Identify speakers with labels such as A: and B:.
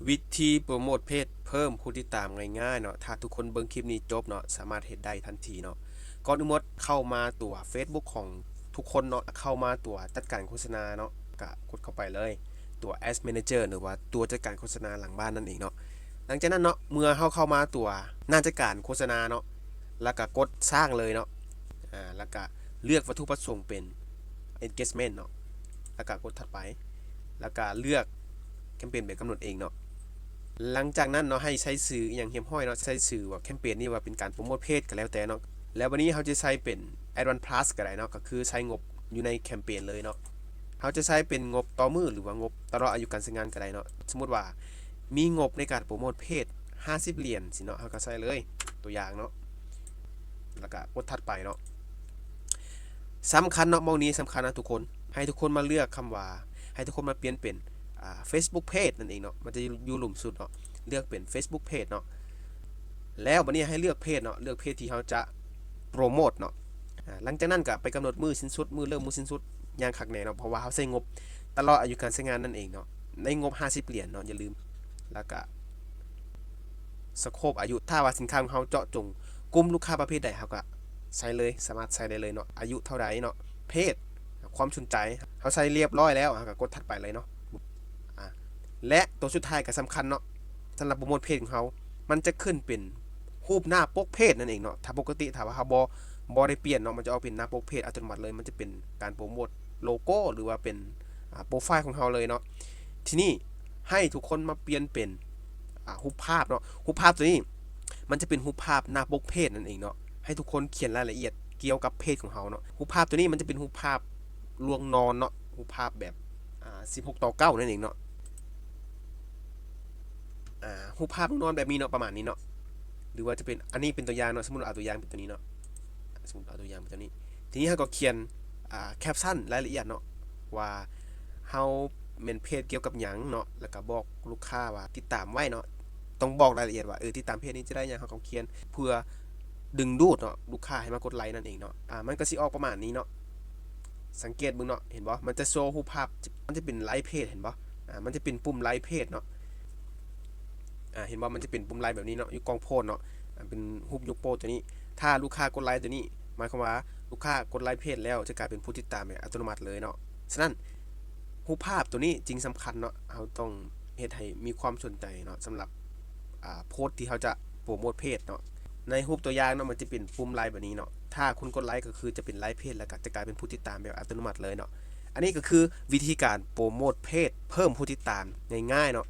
A: วิธีโปรโมทเพจเพิ่มผู้ติดตามง่ายๆเนาะถ้าทุกคนเบิ่งคลิปนี้จบเนาะสามารถเฮ็ดได้ทันทีเนาะก่อนอื่นหมดเข้ามาตัว Facebook ของทุกคนเนาะเข้ามาตัวจัดการโฆษณาเนาะก็กดเข้าไปเลยตัว Ads Manager หรือว่าตัวจัดการโฆษณาหลังบ้านนั่นเองเนาะหลังจากนั้นเนาะเมื่อเข้ามาตัวหน้าจัดการโฆษณาเนาะแล้วก็กดสร้างเลยเนาะแล้วก็เลือกวัตถุประสงค์เป็น engagement เนาะแล้วก็กดถัดไปแล้วก็เลือกแคมเปญแบบกำหนดเองเนาะ หลังจากนั้นเนาะให้ใช้สื่ออย่างเฮียมห้อยเนาะใช้สื่อว่าแคมเปญนี้ว่าเป็นการโปรโมทเพจก็แล้วแต่เนาะแล้ววันนี้เขาจะใช้เป็น Advance Plus ก็ได้เนาะก็คือใช้งบอยู่ในแคมเปญเลยเนาะเขาจะใช้เป็นงบต่อมือหรือว่างบตลอดอายุการใช้งานก็ได้เนาะสมมุติว่ามีงบในการโปรโมทเพจ50เหรียญสิเนาะเขาก็ใช้เลยตัวอย่างเนาะแล้วก็กดถัดไปเนาะสำคัญเนาะมองนี้สำคัญนะทุกคนให้ทุกคนมาเลือกคำว่าให้ทุกคนมาเปลี่ยนเป็นFacebook Page นั่นเองเนาะมันจะอยู่หลุมสุดเนาะเลือกเป็น Facebook Page เนาะแล้ววันนี้ให้เลือกเพจเนาะเลือกเพจที่เขาจะโปรโมทเนาะหลังจากนั้นก็ไปกำหนดมือสิ้นสุดมือเริ่มมือสิ้นสุดอย่างขักแน่เนาะเพราะว่าเขาใช้งบตลอดอายุการใช้งานนั่นเองเนาะในงบ50เหรียญเนาะอย่าลืมแล้วก็สโคปอายุถ้าว่าสินค้าของเขาเจาะจงกลุ่มลูกค้าประเภทใดเขาก็ใช้เลยสามารถใช้ได้เลยเนาะอายุเท่าใดเนาะเพศความสนใจเขาใช้เรียบร้อยแล้วก็กดถัดไปเลยเนาะและตัวสุดท้ายก็สำคัญเนาะสำหรับโปรโมทเพจของเขามันจะขึ้นเป็นรูปหน้าปกเพจนั่นเองเนาะถ้าปกติถ้าว่าเขาบอได้เปลี่ยนเนาะมันจะเอาเป็นหน้าปกเพจอัตโนมัติเลยมันจะเป็นการโปรโมทโลโก้หรือว่าเป็นโปรไฟล์ของเขาเลยเนาะทีนี้ให้ทุกคนมาเปลี่ยนเป็นรูปภาพเนาะรูปภาพตัวนี้มันจะเป็นรูปภาพหน้าปกเพจนั่นเองเนาะให้ทุกคนเขียนรายละเอียดเกี่ยวกับเพจของเขาเนาะรูปภาพตัวนี้มันจะเป็นรูปภาพลวงนอนเนาะรูปภาพแบบ16:9นั่นเองเนาะรูปภาพลวงนอนแบบนี้เนาะประมาณนี้เนาะหรือว่าจะเป็นอันนี้เป็นตัวอย่างเนาะสมมติเอาตัวอย่างเป็นตัวนี้เนาะสมมติเอาตัวอย่างเป็นตัวนี้ทีนี้เราก็เขียนแคปชั่นรายละเอียดเนาะว่าเฮาเมนเพจเกี่ยวกับหยังเนาะแล้วก็บอกลูกค้าว่าติดตามไว้เนาะต้องบอกรายละเอียดว่าติดตามเพจนี้จะได้ยังเขาก็เขียนเพื่อดึงดูดเนาะลูกค้าให้มากดไลค์นั่นเองเนาะมันก็สิออกประมาณนี้เนาะสังเกตมึงเนาะเห็นบ่มันจะโชว์รูปภาพมันจะเป็นไลค์เพจเห็นบ่มันจะเป็นปุ่มไลค์เพจเนาะเห็นบ่มันจะเป็นปุ่มไลค์แบบนี้เนาะอยู่กองโพสเนาะเป็นรูปยกโป้ตัวนี้ถ้าลูกค้ากดไลค์ตัวนี้หมายความว่าลูกค้ากดไลค์เพจแล้วจะกลายเป็นผู้ติดตามแบบอัตโนมัติเลยเนาะฉะนั้นรูปภาพตัวนี้จริงสำคัญเนาะเราต้องเฮ็ดให้มีความสนใจเนาะสำหรับโพสต์ที่เขาจะโปรโมทเพจเนาะในรูปตัวอย่างเนาะมันจะเป็นปุ่มไลค์แบบนี้เนาะถ้าคุณกดไลค์ก็คือจะเป็นไลค์เพจแล้วก็จะกลายเป็นผู้ติดตามแบบอัตโนมัติเลยเนาะอันนี้ก็คือวิธีการโปรโมทเพจเพิ่มผู้ติดตามง่ายๆเนาะ